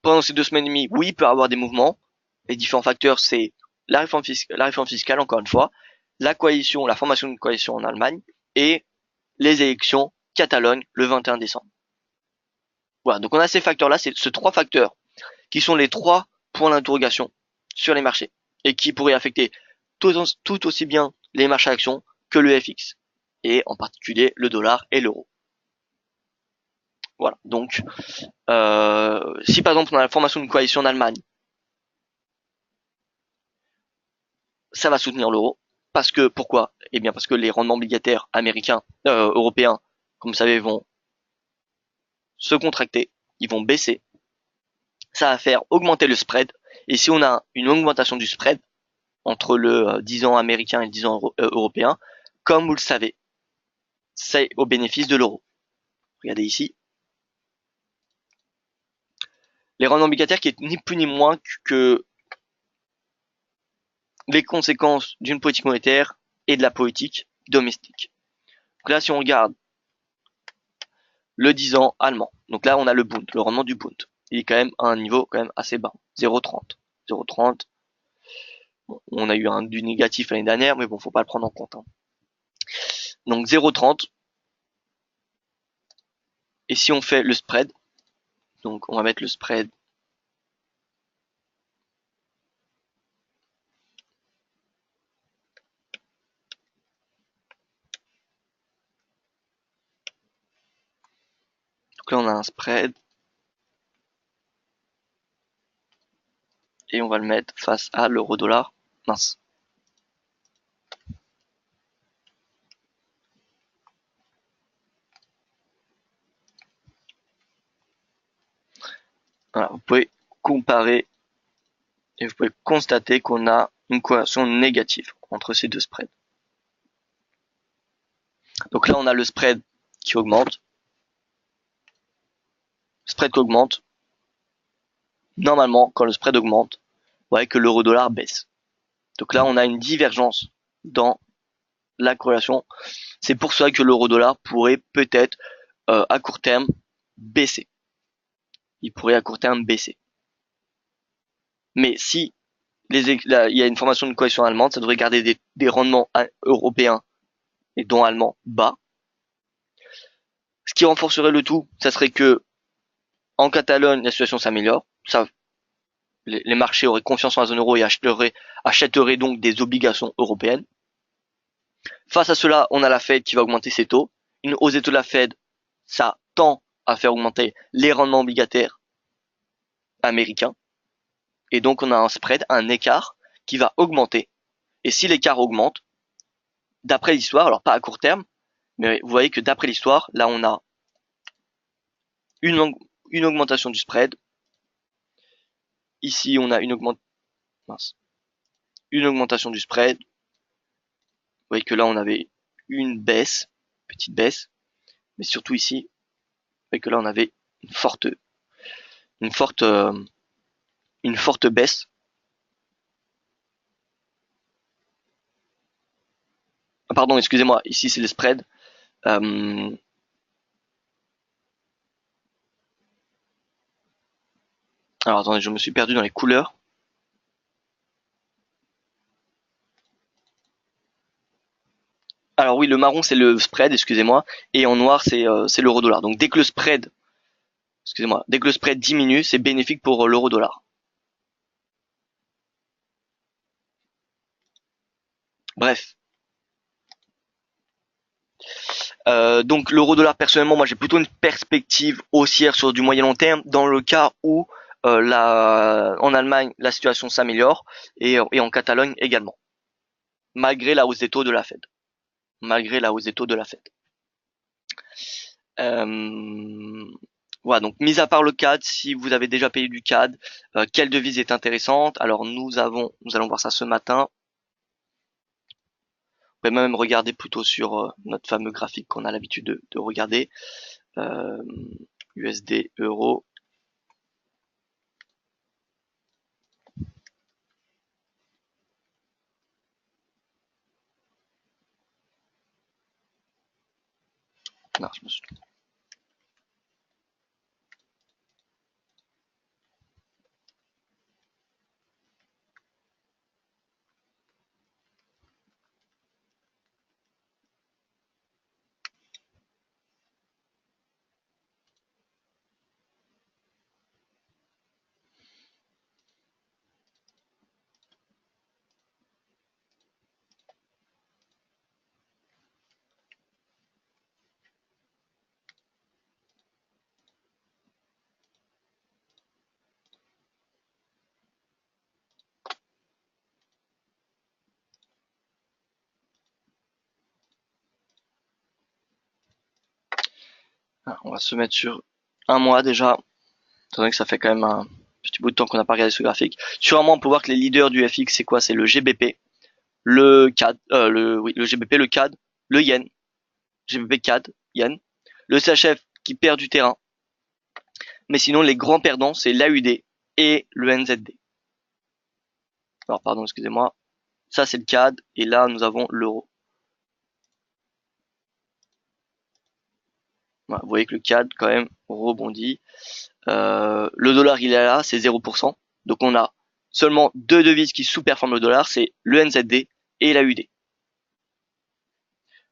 pendant ces 2 semaines et demie, oui, il peut y avoir des mouvements. Les différents facteurs, c'est la réforme fiscale, encore une fois, la coalition, la formation d'une coalition en Allemagne et les élections Catalogne le 21 décembre. Voilà, donc on a ces facteurs-là, c'est ces 3 facteurs qui sont les 3 points d'interrogation sur les marchés et qui pourraient affecter tout aussi bien les marchés actions que le FX et en particulier le dollar et l'euro. Voilà, donc si par exemple on a la formation d'une coalition en Allemagne, ça va soutenir l'euro. Parce que pourquoi? Eh bien parce que les rendements obligataires américains, européens, comme vous savez, vont se contracter, ils vont baisser. Ça va faire augmenter le spread. Et si on a une augmentation du spread entre le 10 ans américain et le 10 ans européen, comme vous le savez, c'est au bénéfice de l'euro. Regardez ici. Les rendements obligataires qui est ni plus ni moins que les conséquences d'une politique monétaire et de la politique domestique. Donc là, si on regarde le 10 ans allemand, donc là on a le Bund, le rendement du Bund. Il est quand même à un niveau quand même assez bas, 0,30. 0,30. Bon, on a eu du négatif l'année dernière, mais bon, faut pas le prendre en compte. Hein. Donc 0,30. Et si on fait le spread, donc on va mettre le spread donc là on a un spread et on va le mettre face à l'euro dollar. Mince. Voilà, vous pouvez comparer et vous pouvez constater qu'on a une corrélation négative entre ces deux spreads. Donc là on a le spread qui augmente. Spread qui augmente. Normalement, quand le spread augmente, vous voyez que l'euro dollar baisse. Donc là on a une divergence dans la corrélation. C'est pour ça que l'euro dollar pourrait peut-être à court terme baisser. Il pourrait à court terme baisser. Mais si il y a une formation de coalition allemande, ça devrait garder des rendements européens et dont allemands bas. Ce qui renforcerait le tout, ça serait que en Catalogne, la situation s'améliore. Ça, les marchés auraient confiance en la zone euro et achèteraient donc des obligations européennes. Face à cela, on a la Fed qui va augmenter ses taux. Une hausse des taux de la Fed, ça tend à faire augmenter les rendements obligataires américains. Et donc on a un spread, un écart qui va augmenter. Et si l'écart augmente, d'après l'histoire, alors pas à court terme, mais vous voyez que d'après l'histoire, là on a une augmentation du spread Ici, on a une augmentation du spread. Vous voyez que là, on avait une baisse, petite baisse, mais surtout ici, vous voyez que là, on avait une forte, une forte baisse. Ah, pardon, excusez-moi, ici c'est le spread. Euh, alors attendez, je me suis perdu dans les couleurs. Alors oui, le marron c'est le spread, excusez-moi, et en noir c'est l'euro-dollar. Donc dès que le spread, excusez-moi, dès que le spread diminue, c'est bénéfique pour l'euro-dollar. Bref. Donc l'euro-dollar, personnellement, moi j'ai plutôt une perspective haussière sur du moyen long terme dans le cas où en Allemagne la situation s'améliore et en Catalogne également, malgré la hausse des taux de la Fed. Malgré la hausse des taux de la Fed. Voilà, donc mis à part le CAD, si vous avez déjà payé du CAD, quelle devise est intéressante? Alors nous allons voir ça ce matin. On peut même regarder plutôt sur notre fameux graphique qu'on a l'habitude de regarder. USD, euro. Non, je me suis... Ah, on va se mettre sur un mois déjà, étant donné que ça fait quand même un petit bout de temps qu'on n'a pas regardé ce graphique. Sur un mois, on peut voir que les leaders du FX, c'est quoi? C'est le GBP, le CAD, le GBP, le CAD, le yen, GBP, CAD, yen, le CHF qui perd du terrain. Mais sinon, les grands perdants, c'est l'AUD et le NZD. Alors, pardon, excusez-moi. Ça, c'est le CAD. Et là, nous avons l'euro. Voilà, vous voyez que le CAD, quand même, rebondit. Le dollar, il est là, c'est 0%. Donc, on a seulement deux devises qui sous-performent le dollar, c'est le NZD et l'AUD.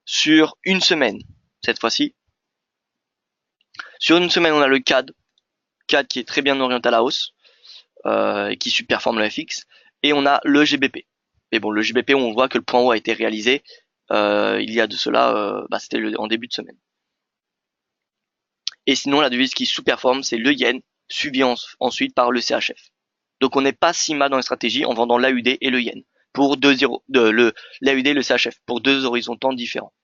Sur une semaine, cette fois-ci. Sur une semaine, on a le CAD. CAD qui est très bien orienté à la hausse. Et qui sous-performe le FX. Et on a le GBP. Mais bon, le GBP, on voit que le point haut a été réalisé. Il y a de cela, c'était en début de semaine. Et sinon, la devise qui sous-performe, c'est le yen, suivi ensuite par le CHF. Donc on n'est pas si mal dans la stratégie en vendant l'AUD et le yen pour l'AUD et le CHF pour deux horizons temps différents.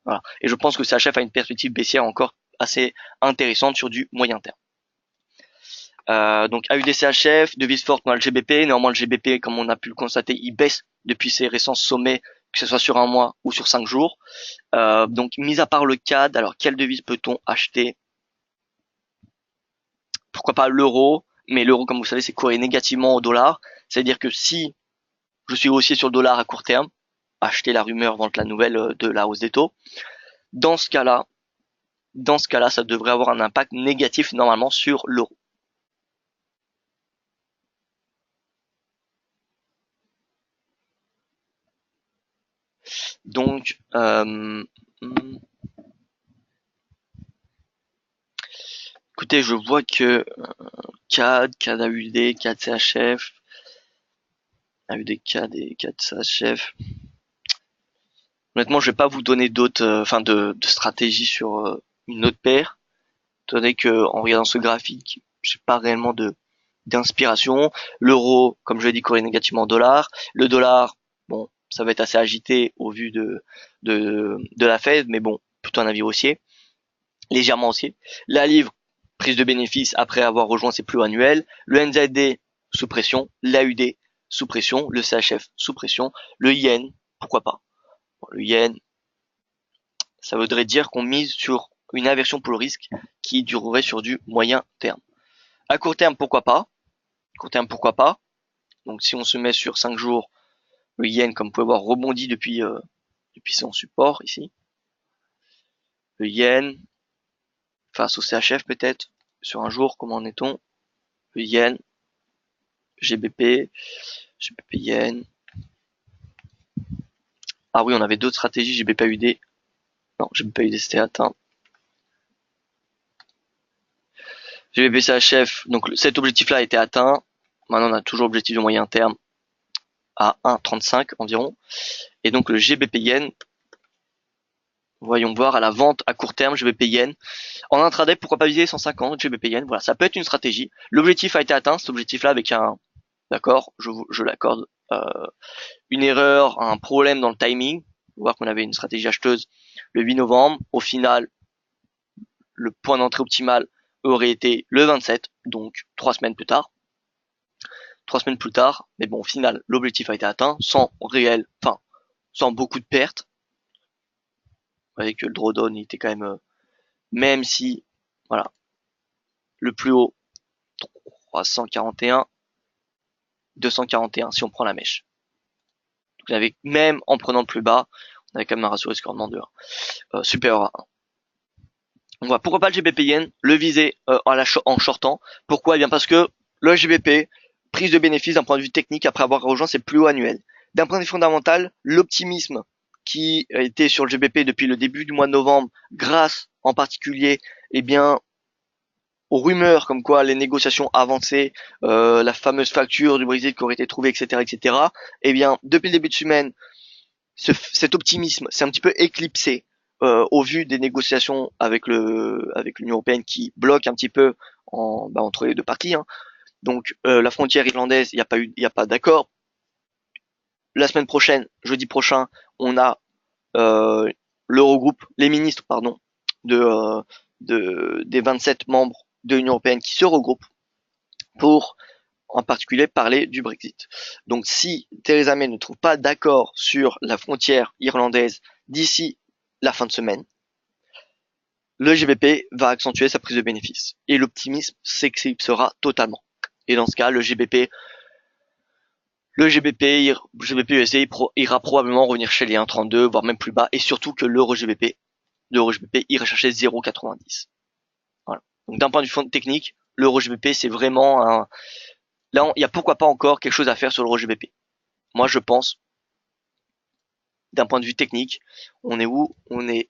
Voilà. Et je pense que le CHF a une perspective baissière encore assez intéressante sur du moyen terme. Donc AUD CHF, devise forte dans le GBP. Néanmoins, le GBP, comme on a pu le constater, il baisse depuis ses récents sommets, que ce soit sur un mois ou sur 5 jours. Donc, mis à part le CAD, alors quelle devise peut-on acheter? Pourquoi pas l'euro? Mais l'euro, comme vous savez, c'est corrélé négativement au dollar. C'est-à-dire que si je suis haussier sur le dollar à court terme, acheter la rumeur, vendre la nouvelle de la hausse des taux. Dans ce cas-là, ça devrait avoir un impact négatif normalement sur l'euro. Donc, écoutez, je vois que CAD, CAD AUD, CAD CHF, AUD CAD et CAD CHF. Honnêtement, je vais pas vous donner d'autres, de stratégies sur une autre paire, étant donné que en regardant ce graphique, j'ai pas réellement d'inspiration. L'euro, comme je l'ai dit, corrèle négativement au dollar. Le dollar, bon, ça va être assez agité au vu de la Fed, mais bon, plutôt un avis haussier, légèrement haussier. La livre, prise de bénéfice après avoir rejoint ses plus annuels. Le NZD, sous pression, l'AUD sous pression, le CHF sous pression, le yen, pourquoi pas. Bon, le yen, ça voudrait dire qu'on mise sur une aversion pour le risque qui durerait sur du moyen terme. À court terme, pourquoi pas. Court terme, pourquoi pas. Donc si on se met sur 5 jours, le yen, comme vous pouvez voir, rebondit depuis son support ici. Le yen, face au CHF peut-être, sur un jour, comment en est-on? Le yen, GBP yen. Ah oui, on avait d'autres stratégies, GBP UD. Non, GBP UD c'était atteint. GBP CHF, donc cet objectif-là a été atteint. Maintenant, on a toujours l'objectif de moyen terme à 1,35 environ. Et donc le GBP yen, voyons voir à la vente à court terme, GBP yen. En intraday, pourquoi pas viser 150 GBP yen? Voilà, ça peut être une stratégie. L'objectif a été atteint, cet objectif-là avec d'accord, je l'accorde, une erreur, un problème dans le timing. Faut voir qu'on avait une stratégie acheteuse le 8 novembre. Au final, le point d'entrée optimal aurait été le 27, donc 3 semaines plus tard. 3 semaines plus tard, mais bon, au final, l'objectif a été atteint sans sans beaucoup de pertes. Vous voyez que le drawdown il était quand même si, voilà, le plus haut, 341, 241 si on prend la mèche. Donc, avec, même en prenant le plus bas, on avait quand même un ratio risque rendement de supérieur à 1. Donc voilà, pourquoi pas le GBP yen, le viser en shortant. Pourquoi? Eh bien parce que le GBP, prise de bénéfice d'un point de vue technique après avoir rejoint ses plus hauts annuels. D'un point de vue fondamental, l'optimisme qui était sur le GBP depuis le début du mois de novembre, grâce en particulier aux rumeurs comme quoi les négociations avançaient, la fameuse facture du Brexit qui aurait été trouvée, etc., etc. Eh bien, depuis le début de semaine, cet optimisme s'est un petit peu éclipsé au vu des négociations avec l'Union européenne qui bloque un petit peu entre les deux parties. Hein. Donc la frontière irlandaise, il n'y a pas d'accord. La semaine prochaine, jeudi prochain, on a l'Eurogroupe, les ministres, pardon, des 27 membres de l'Union européenne qui se regroupent pour en particulier parler du Brexit. Donc si Theresa May ne trouve pas d'accord sur la frontière irlandaise d'ici la fin de semaine, le GBP va accentuer sa prise de bénéfice et l'optimisme s'éclipsera totalement. Et dans ce cas, le GBP USD ira probablement revenir chez les 1,32, voire même plus bas, et surtout que l'euro GBP ira chercher 0,90. Voilà. Donc d'un point de vue technique, l'euro GBP c'est vraiment là, il y a pourquoi pas encore quelque chose à faire sur l'euro GBP. Moi, je pense, d'un point de vue technique, on est où? On est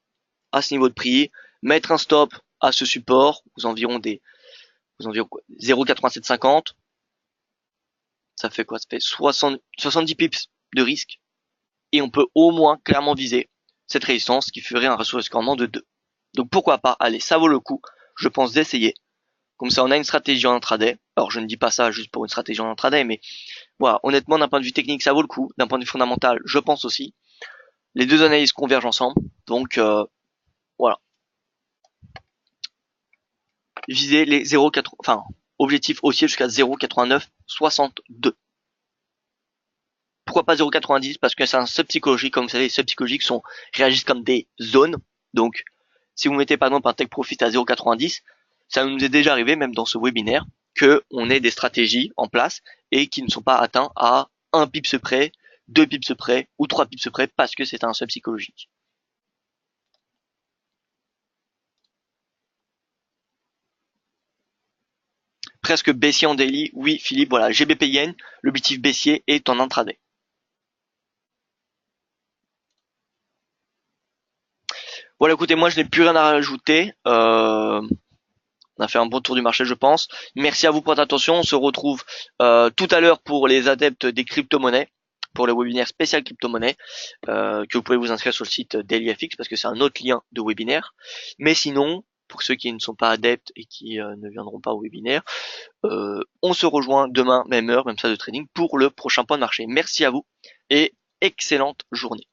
à ce niveau de prix, mettre un stop à ce support aux environs 0,8750. Ça fait quoi? Ça fait 70 pips de risque. Et on peut au moins clairement viser cette résistance qui ferait un ratio risque rendement de 2. Donc pourquoi pas? Allez, ça vaut le coup, je pense, d'essayer. Comme ça, on a une stratégie en intraday. Alors, je ne dis pas ça juste pour une stratégie en intraday, mais voilà, honnêtement, d'un point de vue technique, ça vaut le coup. D'un point de vue fondamental, je pense aussi. Les deux analyses convergent ensemble. Donc, voilà. Viser les 0,4, objectif haussier jusqu'à 0,8962. Pourquoi pas 0,90? Parce que c'est un sub psychologique. Comme vous savez, les sub psychologiques réagissent comme des zones. Donc, si vous mettez par exemple un take profit à 0,90, ça nous est déjà arrivé, même dans ce webinaire, que on ait des stratégies en place et qui ne sont pas atteints à 1 pips près, 2 pips près ou 3 pips près parce que c'est un sub psychologique. Presque baissier en daily, oui Philippe, voilà, GBP Yen, l'objectif baissier est en intraday. Voilà, écoutez, moi je n'ai plus rien à rajouter. On a fait un bon tour du marché, je pense. Merci à vous pour votre attention. On se retrouve tout à l'heure pour les adeptes des crypto-monnaies, pour le webinaire spécial crypto-monnaie, que vous pouvez vous inscrire sur le site DailyFX parce que c'est un autre lien de webinaire. Mais sinon, pour ceux qui ne sont pas adeptes et qui ne viendront pas au webinaire, on se rejoint demain, même heure, même salle de trading, pour le prochain point de marché. Merci à vous et excellente journée.